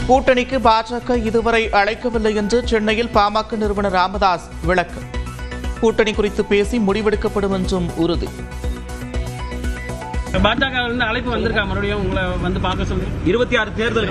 கூட்டணிக்கு பாஜக இதுவரை அழைக்கவில்லை என்று சென்னையில் பாமக நிறுவனர் ராமதாஸ் விளக்கம். கூட்டணி குறித்து பேசி முடிவெடுக்கப்படும் என்றும் உறுதி. பாஜக அழைப்பு வந்திருக்கா? மறுபடியும் உங்களை வந்து பார்க்க சொல்லி 26 தேர்தல்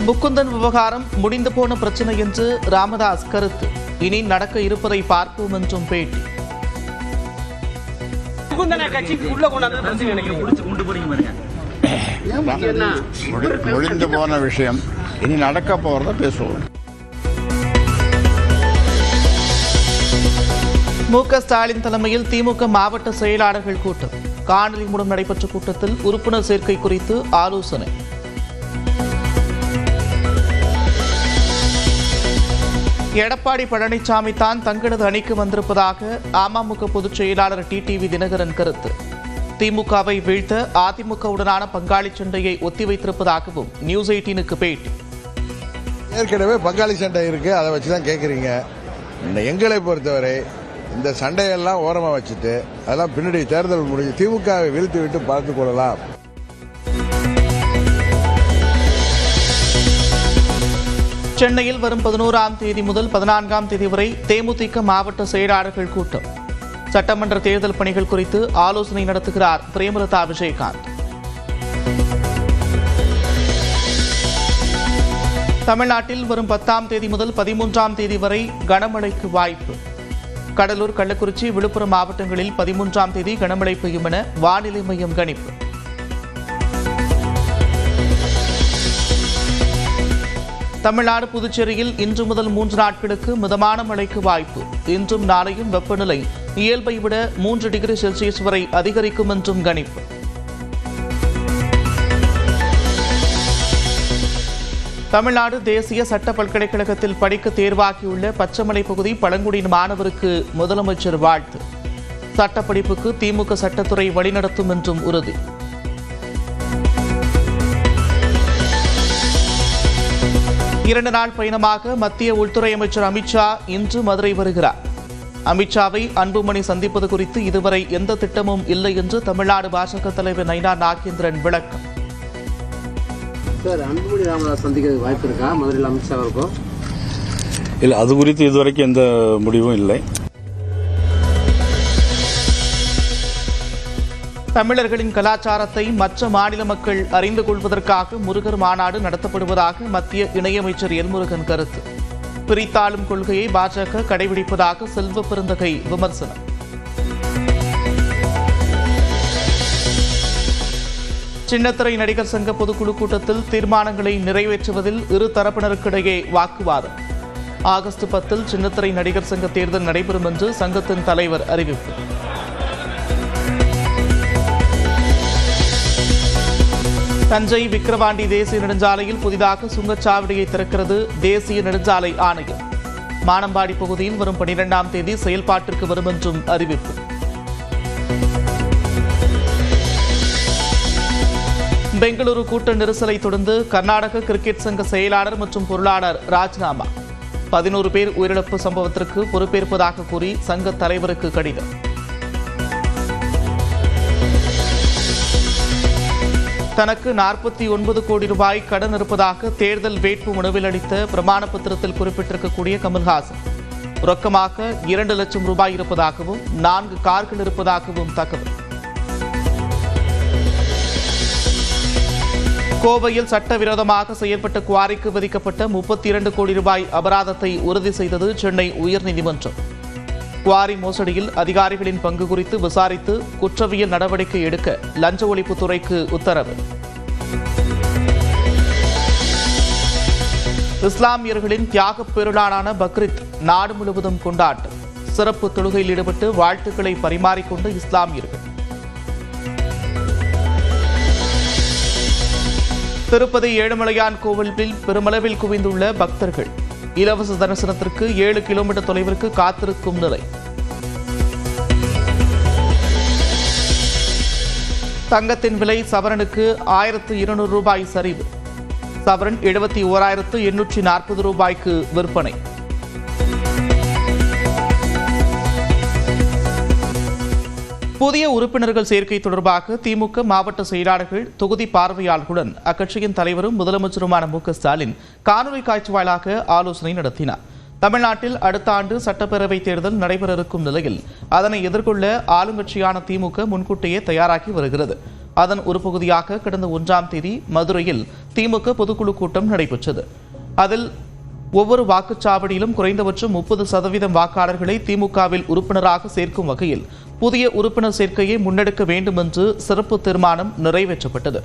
முகுந்தன் விவகாரம் முடிந்து போன பிரச்சனை என்று ராமதாஸ் கருத்து. இனி நடக்க இருப்பதை பார்ப்போம் என்றும் பேட்டி. முடிந்து போன விஷயம், இனி நடக்க போறத பேசுவோம். மு.க. ஸ்டாலின் தலைமையில் திமுக மாவட்ட செயலாளர்கள் கூட்டம். காணொலி மூலம் நடைபெற்ற கூட்டத்தில் உறுப்பினர் சேர்க்கை குறித்து ஆலோசனை. எடப்பாடி பழனிசாமி தான் தங்களது அணிக்கு வந்திருப்பதாக அமமுக பொதுச் செயலாளர் டிடிவி தினகரன் கருத்து. திமுகவை வீழ்த்த அதிமுகவுடனான பங்காளி சண்டையை ஒத்திவைத்திருப்பதாகவும் நியூஸ் 18க்கு பேட்டி. ஏற்கனவே பங்காளி சண்டை இருக்கு, அதை வச்சுதான் கேட்குறீங்க. எங்களை பொறுத்தவரை இந்த சண்டையெல்லாம் ஓரமா வச்சுட்டு அதெல்லாம் பின்னாடி தேர்தல் முடிஞ்சு திமுகவை வீழ்த்தி விட்டு பார்த்துக் கொள்ளலாம். சென்னையில் வரும் 11ஆம் தேதி முதல் 14ஆம் தேதி வரை தேமுதிக மாவட்ட செயலாளர்கள் கூட்டம். சட்டமன்ற தேர்தல் பணிகள் குறித்து ஆலோசனை நடத்துகிறார் பிரேமலதா விஜயகாந்த். தமிழ்நாட்டில் வரும் 10ஆம் தேதி முதல் 13ஆம் தேதி வரை கனமழைக்கு வாய்ப்பு. கடலூர், கள்ளக்குறிச்சி, விழுப்புரம் மாவட்டங்களில் 13ஆம் தேதி கனமழை பெய்யும் என வானிலை மையம் கணிப்பு. தமிழ்நாடு, புதுச்சேரியில் இன்று முதல் 3 நாட்களுக்கு மிதமான மழைக்கு வாய்ப்பு. இன்றும் நாளையும் வெப்பநிலை இயல்பை விட 3 டிகிரி செல்சியஸ் வரை அதிகரிக்கும் என்றும் கணிப்பு. தமிழ்நாடு தேசிய சட்ட பல்கலைக்கழகத்தில் படிக்க தேர்வாகியுள்ள பச்சைமலை பகுதி பழங்குடியின மாணவருக்கு முதலமைச்சர் வாழ்த்து. சட்டப்படிப்புக்கு திமுக சட்டத்துறை வழிநடத்தும் என்றும் உறுதி. இரண்டு நாள் பயணமாக மத்திய உள்துறை அமைச்சர் அமித்ஷா இன்று மதுரை வருகிறார். அமித்ஷாவை அன்புமணி சந்திப்பது குறித்து இதுவரை எந்த திட்டமும் இல்லை என்று தமிழ்நாடு பாஜக தலைவர் நயினார் நாகேந்திரன் விளக்கம். சார், அன்புமணி ராமதாஸ் சந்திக்க வாய்ப்பு இருக்கா மதுரையில் அமித்ஷா இருக்கும்? இல்லை, அது குறித்து இதுவரைக்கும் எந்த முடிவும் இல்லை. தமிழர்களின் கலாச்சாரத்தை மற்ற மாநில மக்கள் அறிந்து கொள்வதற்காக முருகர் மாநாடு நடத்தப்படுவதாக மத்திய இணையமைச்சர் எல்முருகன் கருத்து. பிரித்தாளும் கொள்கையை பாஜக கடைபிடிப்பதாக செல்வ பெருந்தகை விமர்சனம். சின்னத்திரை நடிகர் சங்க பொதுக்குழு கூட்டத்தில் தீர்மானங்களை நிறைவேற்றுவதில் இரு தரப்பினருக்கிடையே வாக்குவாதம். ஆகஸ்ட் 10 சின்னத்திரை நடிகர் சங்க தேர்தல் நடைபெறும் என்று சங்கத்தின் தலைவர் அறிவிப்பு. தஞ்சை விக்கிரவாண்டி தேசிய நெடுஞ்சாலையில் புதிதாக சுங்கச்சாவடியை திறக்கிறது தேசிய நெடுஞ்சாலை ஆணையம். மானம்பாடி பகுதியில் வரும் 12ஆம் தேதி செயல்பாட்டிற்கு வரும் என்றும் அறிவிப்பு. பெங்களூரு கூட்ட நெரிசலை தொடர்ந்து கர்நாடக கிரிக்கெட் சங்க செயலாளர் மற்றும் பொருளாளர் ராஜினாமா. 11 பேர் உயிரிழப்பு சம்பவத்திற்கு பொறுப்பேற்பதாக கூறி சங்க தலைவருக்கு கடிதம். தனக்கு 49 கோடி ரூபாய் கடன் இருப்பதாக தேர்தல் வேட்பு மனுவில் அளித்த பிரமாண பத்திரத்தில் குறிப்பிட்டிருக்கக்கூடிய கமல்ஹாசன் ரொக்கமாக 2 லட்சம் ரூபாய் இருப்பதாகவும் 4 கார்கள் இருப்பதாகவும் தகவல். கோவையில் சட்டவிரோதமாக செயல்பட்ட குவாரிக்கு விதிக்கப்பட்ட 32 கோடி ரூபாய் அபராதத்தை உறுதி செய்தது சென்னை உயர்நீதிமன்றம். குவாரி மோசடியில் அதிகாரிகளின் பங்கு குறித்து விசாரித்து குற்றவியல் நடவடிக்கை எடுக்க லஞ்ச ஒழிப்புத்துறைக்கு உத்தரவு. இஸ்லாமியர்களின் தியாகப் பெருநாளான பக்ரீத் நாடு முழுவதும் கொண்டாட்டம். சிறப்பு தொழுகையில் ஈடுபட்டு வாழ்த்துக்களை பரிமாறிக்கொண்ட இஸ்லாமியர்கள். திருப்பதி ஏழுமலையான் கோவிலில் பெருமளவில் குவிந்துள்ள பக்தர்கள். இலவச தரிசனத்திற்கு 7 கிலோமீட்டர் தொலைவிற்கு காத்திருக்கும் நிலை. தங்கத்தின் விலை சவரனுக்கு 1200 ரூபாய் சரிவு. சவரன் 71,840 ரூபாய்க்கு விற்பனை. புதிய உறுப்பினர்கள் சேர்க்கை தொடர்பாக திமுக மாவட்ட செயலாளர்கள் தொகுதி பார்வையாளர்களுடன் அக்கட்சியின் தலைவரும் முதலமைச்சருமான மு.க.ஸ்டாலின் காணொலி காட்சி வாயிலாக ஆலோசனை நடத்தினார். தமிழ்நாட்டில் அடுத்த ஆண்டு சட்டப்பேரவை தேர்தல் நடைபெற இருக்கும் நிலையில் அதனை எதிர்கொள்ள ஆளுங்கட்சியான திமுக முன்கூட்டியே தயாராகி வருகிறது. அதன் ஒரு பகுதியாக கடந்த 1ஆம் தேதி மதுரையில் திமுக பொதுக்குழு கூட்டம் நடைபெற்றது. அதில் ஒவ்வொரு வாக்குச்சாவடியிலும் குறைந்தபட்சம் 30% வாக்காளர்களை திமுகவில் உறுப்பினராக சேர்க்கும் வகையில் புதிய உறுப்பினர் சேர்க்கையை முன்னெடுக்க வேண்டும் என்று சிறப்பு தீர்மானம் நிறைவேற்றப்பட்டது.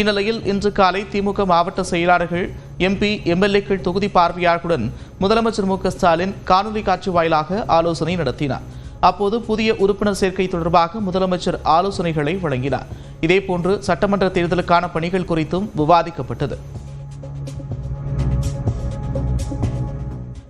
இந்நிலையில் இன்று காலை திமுக மாவட்ட செயலாளர்கள், எம்பி, எம்எல்ஏக்கள் தொகுதி பார்வையாளர்களுடன் முதலமைச்சர் மு.க.ஸ்டாலின் காணொலி காட்சி வாயிலாக ஆலோசனை நடத்தினார். அப்போது புதிய உறுப்பினர் சேர்க்கை தொடர்பாக முதலமைச்சர் ஆலோசனைகளை வழங்கினார். இதேபோன்று சட்டமன்ற தேர்தலுக்கான பணிகள் குறித்தும் விவாதிக்கப்பட்டது.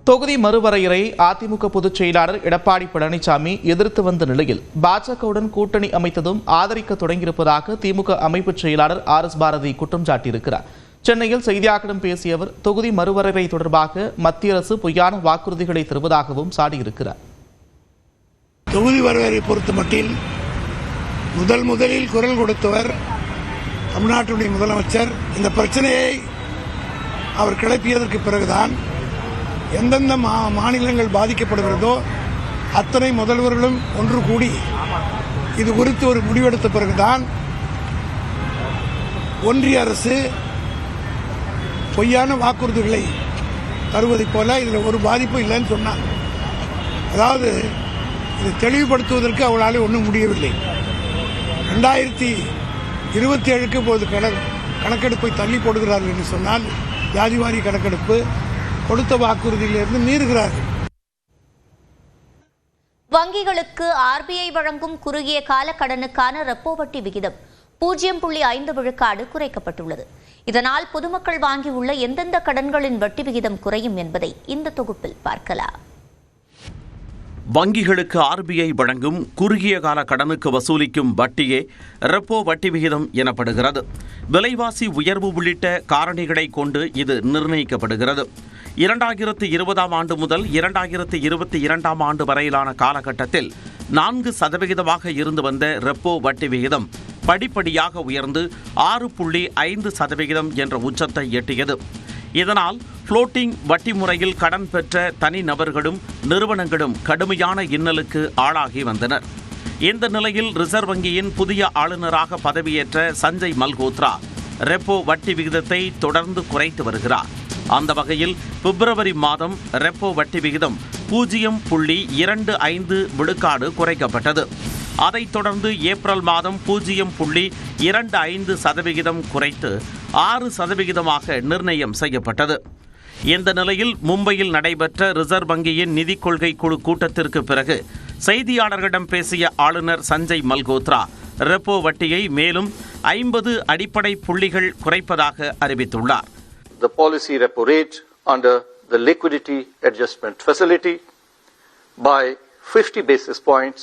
தொகுதி மறுவரையறை அதிமுக பொதுச் செயலாளர் எடப்பாடி பழனிசாமி எதிர்த்து வந்த நிலையில் பாஜகவுடன் கூட்டணி அமைத்ததும் ஆதரிக்க தொடங்கியிருப்பதாக திமுக அமைப்பு செயலாளர் RS பாரதி குற்றம் சாட்டியிருக்கிறார். சென்னையில் செய்தியாளர்களிடம் பேசிய அவர் தொகுதி மறுவரையறை தொடர்பாக மத்திய அரசு பொய்யான வாக்குறுதிகளை தருவதாகவும் சாடியிருக்கிறார். தொகுதி வரையறை பொறுத்த மட்டில் முதலில் குரல் கொடுத்தவர் தமிழ்நாட்டுடைய முதலமைச்சர். இந்த பிரச்சனையை அவர் கிளப்பியதற்கு பிறகுதான் எந்தெந்த மாநிலங்கள் பாதிக்கப்படுகிறதோ அத்தனை முதல்வர்களும் ஒன்று கூடி இது குறித்து ஒரு முடிவெடுத்த பிறகுதான் ஒன்றிய அரசு பொய்யான வாக்குறுதிகளை தருவதைப் போல இதில் ஒரு பாதிப்பும் இல்லைன்னு சொன்னார். அதாவது இதை தெளிவுபடுத்துவதற்கு அவளால் ஒன்றும் முடியவில்லை. 2027க்கு இப்போது கணக்கெடுப்பை தள்ளி போடுகிறார்கள் என்று சொன்னால் ஜாதிவாரி கணக்கெடுப்பு கொடுத்த வாக்குறுதியிலிருந்து மீறுகிறார்கள். வங்கிகளுக்கு RBI வழங்கும் குறுகிய கால கடனுக்கான ரெப்போ வட்டி விகிதம் 0.5 விழுக்காடு குறைக்கப்பட்டுள்ளது. இதனால் பொதுமக்கள் வாங்கியுள்ள எந்தெந்த கடன்களின் வட்டி விகிதம் குறையும் என்பதை இந்த தொகுப்பில் பார்க்கலாம். வங்கிகளுக்கு RBI வழங்கும் குறுகிய கால கடனுக்கு வசூலிக்கும் வட்டியே ரெப்போ வட்டி விகிதம் எனப்படுகிறது. விலைவாசி உயர்வு உள்ளிட்ட காரணிகளை கொண்டு இது நிர்ணயிக்கப்படுகிறது. 2020ஆம் ஆண்டு முதல் 2022ஆம் ஆண்டு வரையிலான காலகட்டத்தில் 4% இருந்து வந்த ரெப்போ வட்டி விகிதம் படிப்படியாக உயர்ந்து 6.5% என்ற உச்சத்தை எட்டியது. இதனால் புளோட்டிங் வட்டி முறையில் கடன் பெற்ற தனிநபர்களும் நிறுவனங்களும் கடுமையான இன்னலுக்கு ஆளாகி வந்தனர். இந்த நிலையில் ரிசர்வ் வங்கியின் புதிய ஆளுநராக பதவியேற்ற சஞ்சய் மல்ஹோத்ரா ரெப்போ வட்டி விகிதத்தை தொடர்ந்து குறைத்து வருகிறார். அந்த வகையில் பிப்ரவரி மாதம் ரெப்போ வட்டி விகிதம் 0.25 விழுக்காடு குறைக்கப்பட்டது. அதைத் தொடர்ந்து ஏப்ரல் மாதம் 0.25% குறைத்து 6% நிர்ணயம் செய்யப்பட்டது. இந்த நிலையில் மும்பையில் நடைபெற்ற ரிசர்வ் வங்கியின் நிதி கொள்கை குழு கூட்டத்திற்கு பிறகு செய்தியாளர்களிடம் பேசிய ஆளுநர் சஞ்சய் மல்ஹோத்ரா ரெப்போ வட்டியை மேலும் 50 அடிப்படை புள்ளிகள் குறைப்பதாக அறிவித்துள்ளார். The policy repo rate under the liquidity adjustment facility by 50 basis points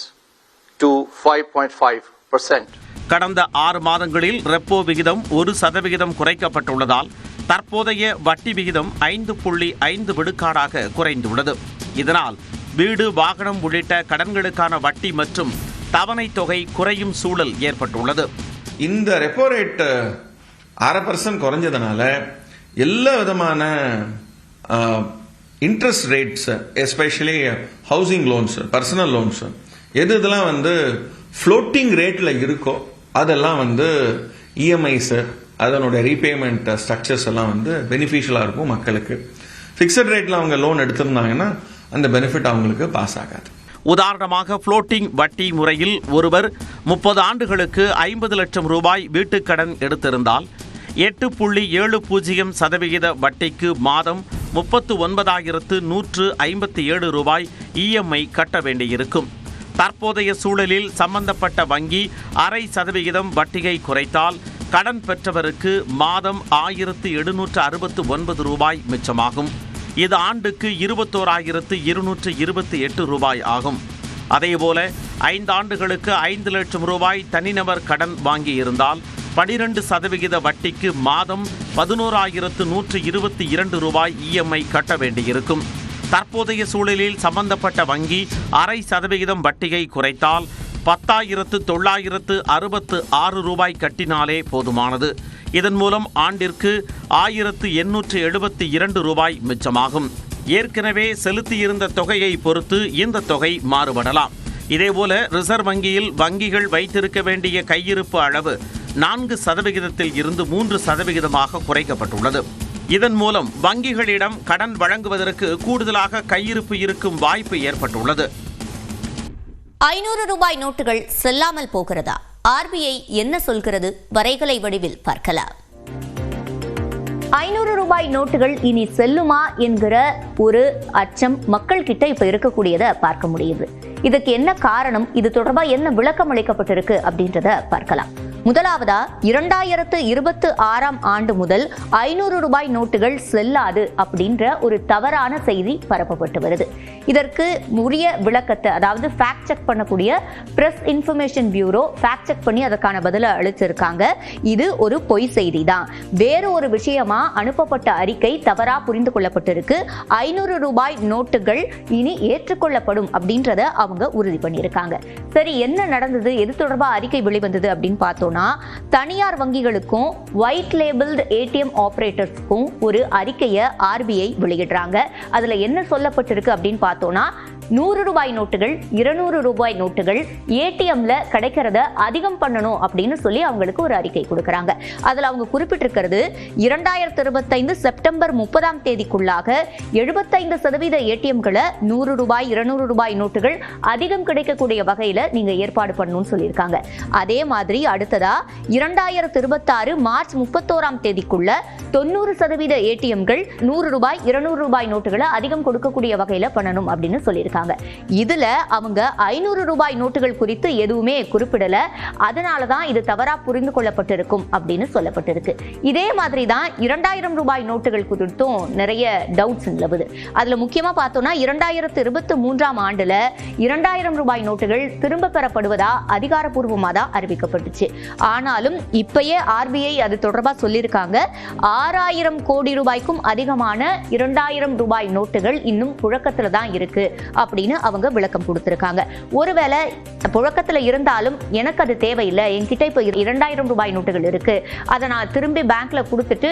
to 5.5%. கடந்த 6 மாதங்களில் ரெப்போ விகிதம் 1% குறைக்கப்பட்டுள்ளதால் தற்போதைய வட்டி விகிதம் 5.5 விழுக்காடாக குறைந்துள்ளது. இதனால் வீடு, வாகனம் உள்ளிட்ட கடன்களுக்கான வட்டி மற்றும் தவணை தொகை குறையும் சூழல் ஏற்பட்டுள்ளது. இந்த ரெப்போ ரேட் 0.5% குறைஞ்சதுனால எல்லா விதமான interest rates, especially housing loans, personal loans, இதெல்லாம் ஃப்ளோட்டிங் ரேட்ல இருக்கோ அதெல்லாம் இஎம்ஐஸ், அதனுடைய ரீபேமெண்ட் ஸ்ட்ரக்சர்ஸ் எல்லாம் பெனிஃபிஷியலா இருக்கும் மக்களுக்கு. ஃபிக்ஸட் ரேட்ல அவங்க லோன் எடுத்திருந்தாங்கன்னா அந்த பெனிஃபிட் அவங்களுக்கு பாஸ் ஆகாது. உதாரணமாக புளோட்டிங் வட்டி முறையில் ஒருவர் 30 ஆண்டுகளுக்கு 50 லட்சம் ரூபாய் வீட்டுக்கடன் எடுத்திருந்தால் 8.70% வட்டிக்கு மாதம் 39,157 ரூபாய் இஎம்ஐ கட்ட வேண்டியிருக்கும். தற்போதைய சூழலில் சம்பந்தப்பட்ட வங்கி 0.5% வட்டியை குறைத்தால் கடன் பெற்றவருக்கு மாதம் 1,769 ரூபாய் மிச்சமாகும். இது ஆண்டுக்கு 21,228 ரூபாய் ஆகும். அதேபோல 5 ஆண்டுகளுக்கு 5 லட்சம் ரூபாய் தனிநபர் கடன் வாங்கியிருந்தால் 12% வட்டிக்கு மாதம் 11,122 ரூபாய் இஎம்ஐ கட்ட வேண்டியிருக்கும். தற்போதைய சூழலில் சம்பந்தப்பட்ட வங்கி 0.5% வட்டியை குறைத்தால் 10,966 ரூபாய் கட்டினாலே போதுமானது. இதன் மூலம் ஆண்டிற்கு 1,872 ரூபாய் மிச்சமாகும். ஏற்கனவே செலுத்தியிருந்த தொகையை பொறுத்து இந்த தொகை மாறுபடலாம். இதேபோல ரிசர்வ் வங்கியில் வங்கிகள் வைத்திருக்க வேண்டிய கையிருப்பு அளவு 4% இருந்து 3% குறைக்கப்பட்டுள்ளது. இதன் மூலம் வங்கிகளிடம் கடன் வழங்குவதற்கு கூடுதலாக கையிருப்பு இருக்கும் வாய்ப்பு ஏற்பட்டுள்ளது. 500 ரூபாய் நோட்டுகள் செல்லாமல் போகிறதா? ஆர்பிஐ என்ன சொல்கிறது? வரைகலை வடிவில் பார்க்கலாம். 500 ரூபாய் நோட்டுகள் இனி செல்லுமா என்கிற ஒரு அச்சம் மக்கள் கிட்ட இப்ப இருக்கக்கூடியதை பார்க்க முடியுது. இதுக்கு என்ன காரணம்? இது தொடர்பா என்ன விளக்கம் அளிக்கப்பட்டிருக்கு அப்படின்றத பார்க்கலாம். முதலாவதா 2026 ஆண்டு முதல் 500 ரூபாய் நோட்டுகள் செல்லாது அப்படின்ற ஒரு தவறான செய்தி பரப்பப்பட்டு வருது. இதற்கு உரிய விளக்கத்தை, அதாவது ஃபேக்ட் செக் பண்ணக்கூடிய press information bureau fact check பண்ணி அதற்கான பதிலை அளிச்சிருக்காங்க. இது ஒரு பொய் செய்தி தான். வேறு ஒரு விஷயமா அனுப்பப்பட்ட அறிக்கை தவறா புரிந்து கொள்ளப்பட்டிருக்கு. 500 ரூபாய் நோட்டுகள் இனி ஏற்றுக்கொள்ளப்படும் அப்படின்றத அவங்க உறுதி பண்ணியிருக்காங்க. சரி, என்ன நடந்தது? எது தொடர்பா அறிக்கை வெளிவந்தது அப்படின்னு பார்த்தோம். தனியார் வங்கிகளுக்கும் ஒயிட் லேபிள்டு ஏடிஎம் ஆபரேட்டர்ஸ்க்கும் ஒரு அறிக்கையை ஆர்பிஐ வெளியிடுறாங்க. அதுல என்ன சொல்லப்பட்டிருக்கு அப்படின்னு பார்த்தோம்னா, 100 ரூபாய் நோட்டுகள் 200 ரூபாய் நோட்டுகள் ஏடிஎம்ல கிடைக்கிறத அதிகம் பண்ணணும் அப்படின்னு சொல்லி அவங்களுக்கு ஒரு அறிக்கை கொடுக்கறாங்க. அதுல அவங்க குறிப்பிட்டிருக்கிறது 2025 செப்டம்பர் 30ஆம் தேதிக்குள்ளாக 75% ஏடிஎம்களை 100 ரூபாய் 200 ரூபாய் நோட்டுகள் அதிகம் கிடைக்கக்கூடிய வகையில நீங்க ஏற்பாடு பண்ணணும்னு சொல்லியிருக்காங்க. அதே மாதிரி அடுத்ததா 2026 மார்ச் 31ஆம் தேதிக்குள்ள 90% ஏடிஎம்கள் 100 ரூபாய் 200 ரூபாய் நோட்டுகளை அதிகம் கொடுக்கக்கூடிய வகையில பண்ணணும் அப்படின்னு சொல்லியிருக்காங்க. இதுல அவங்க 500 ரூபாய் நோட்டுகள் குறித்து எதுவுமே குறிப்பிடல. அதனாலதான் இது தவறா புரிந்து கொள்ளப்பட்டிருக்கும் அப்படின்னு சொல்லப்பட்டிருக்கு. இதே மாதிரி தான் 2000 ரூபாய் நோட்டுகள் குறித்தும் நிறைய டவுட்ஸ் நிலவுது. அதுல முக்கியமா பார்த்தோம்னா 2023ஆம் ஆண்டுல 2000 ரூபாய் நோட்டுகள் திரும்ப பெறப்படுவதா அதிகாரப்பூர்வமா தான் அறிவிக்கப்பட்டுச்சு. ஆனாலும் இப்பயே ஆர்பிஐ அது தொடர்பா சொல்லியிருக்காங்க. 6000 கோடி ரூபாய்க்கும் அதிகமான 2000 ரூபாய் நோட்டுகள் இன்னும் புழக்கத்துல தான் இருக்கு அப்படின்னு அவங்க விளக்கம் கொடுத்திருக்காங்க. ஒருவேளை புழக்கத்துல இருந்தாலும் எனக்கு அது தேவையில்லை, என்கிட்ட இப்ப 2000 ரூபாய் நோட்டுகள் இருக்கு, அதை நான் திரும்பி பேங்க்ல கொடுத்துட்டு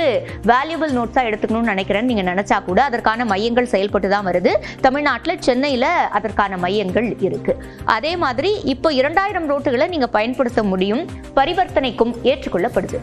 வேல்யூபிள் நோட்ஸா எடுத்துக்கணும்னு நினைக்கிறேன்னு நீங்க நினைச்சா கூட அதற்கான மையங்கள் செயல்பட்டு தான் வருது. தமிழ்நாட்டுல சென்னையில அதற்கான மையங்கள் இருக்கு. அதே மாதிரி இப்போ 2000 நோட்டுகளை நீங்க பயன்படுத்த முடியும், பரிவர்த்தனைக்கும் ஏற்றுக்கொள்ளப்படுது.